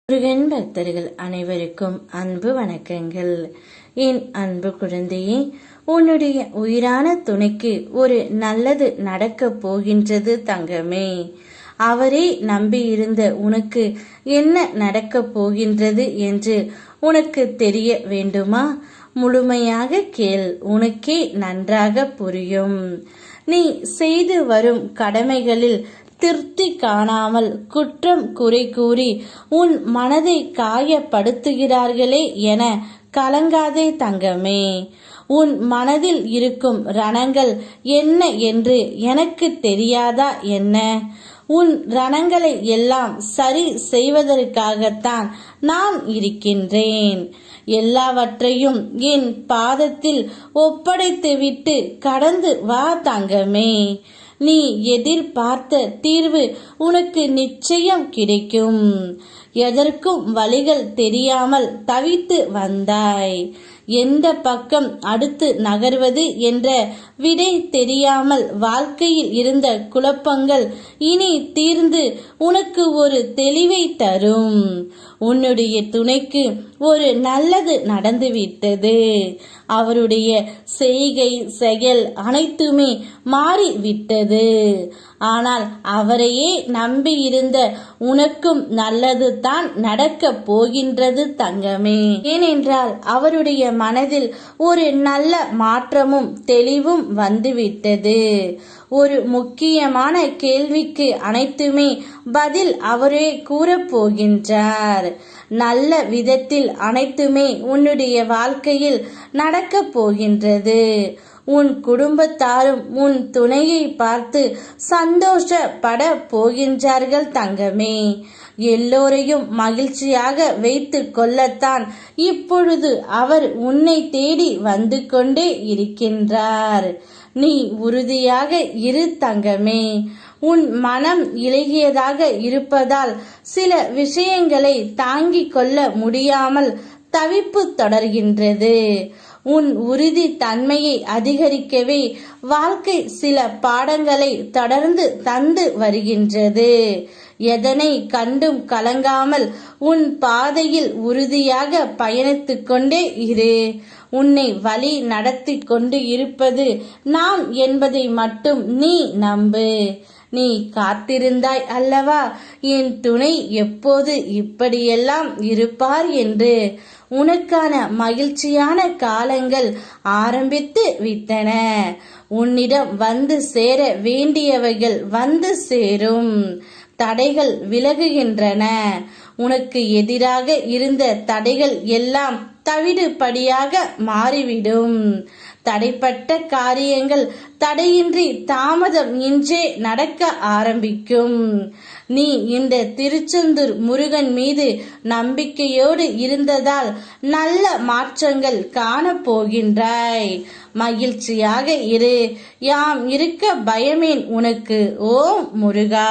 முருகன் பக்தர்கள் அனைவருக்கும் அன்பு வணக்கங்கள். என் அன்பு குழந்தையே, உன்னுடைய உயிரான துணைக்கு ஒரு நல்லது நடக்கப் போகின்றது தங்கமே. அவரே நம்பியிருந்த உனக்கு என்ன நடக்கப் போகின்றது என்று உனக்கு தெரிய வேண்டுமா? முழுமையாக கேள், உனக்கே நன்றாக புரியும். நீ செய்து வரும் கடமைகளில் திருப்தி காணாமல் குற்றம் குறை கூறி உன் மனதை காயப்படுத்துகிறார்களே என கலங்காதே தங்கமே. உன் மனதில் இருக்கும் ரணங்கள் என்ன என்று எனக்கு தெரியாதா என்ன? உன் ரணங்களை எல்லாம் சரி செய்வதற்காகத்தான் நான் இருக்கின்றேன். எல்லாவற்றையும் என் பாதத்தில் ஒப்படைத்துவிட்டு கடந்து வா தங்கமே. நீ எதிர்பார்த்த தீர்வு உனக்கு நிச்சயம் கிடைக்கும். எதற்கும் வழிகள் தெரியாமல் தவித்து வந்தாய். எந்த பக்கம் அடுத்து நகர்வது என்ற விடை தெரியாமல் வாழ்க்கையில் இருந்த குழப்பங்கள் இனி தீர்ந்து உனக்கு ஒரு தெளிவை தரும். உன்னுடைய துணைக்கு ஒரு நல்லது நடந்துவிட்டது. அவருடைய செய்கை செயல் அனைத்துமே மாறிவிட்டது. ஆனால் அவரையே நம்பியிருந்த உனக்கும் நல்லது தான் நடக்கப் போகின்றது தங்கமே. ஏனென்றால் அவருடைய மனதில் ஒரு நல்ல மாற்றமும் தெளிவும் வந்துவிட்டது. ஒரு முக்கியமான கேள்விக்கு அனைத்துமே பதில் அவரே கூறப்போகின்றார். நல்ல விதத்தில் அனைத்துமே உன்னுடைய வாழ்க்கையில் நடக்கப் போகின்றது. உன் குடும்பத்தாரும் உன் துணையை பார்த்து சந்தோஷப்பட போகின்றார்கள் தங்கமே. எல்லோரையும் மகிழ்ச்சியாக வைத்து கொள்ளத்தான் இப்பொழுது அவர் உன்னை தேடி வந்து கொண்டே இருக்கின்றார். நீ உறுதியாக இரு தங்கமே. உன் மனம் இலகியதாக இருப்பதால் சில விஷயங்களை தாங்கிக் கொள்ள முடியாமல் தவிப்பு தொடர்கின்றது. உன் உறுதி தன்மையை அதிகரிக்கவே வாழ்க்கை சில பாடங்களை தொடர்ந்து தந்து வருகின்றது. எதனை கண்டும் கலங்காமல் உன் பாதையில் உறுதியாக பயணித்துக் கொண்டே இரு. உன்னை வழி நடத்தி கொண்டு இருப்பது நான் என்பதை மட்டும் நீ நம்பு. நீ காத்திருந்தாய் அல்லவா என் துணை எப்போது இப்படியெல்லாம் இருப்பார் என்று. உனக்கான மகிழ்ச்சியான காலங்கள் ஆரம்பித்து விட்டன. உன்னிடம் வந்து சேர வேண்டியவைகள் வந்து சேரும். தடைகள் விலகுகின்றன. உனக்கு எதிராக இருந்த தடைகள் எல்லாம் தவிடுபடியாக மாறிவிடும். தடைப்பட்ட காரியங்கள் தடையின்றி தாமதம் இன்றே நடக்க ஆரம்பிக்கும். நீ இந்த திருச்செந்தூர் முருகன் மீது நம்பிக்கையோடு இருந்ததால் நல்ல மாற்றங்கள் காண போகின்றாய். மகிழ்ச்சியாக இரு. யாம் இருக்க பயமேன் உனக்கு. ஓம் முருகா.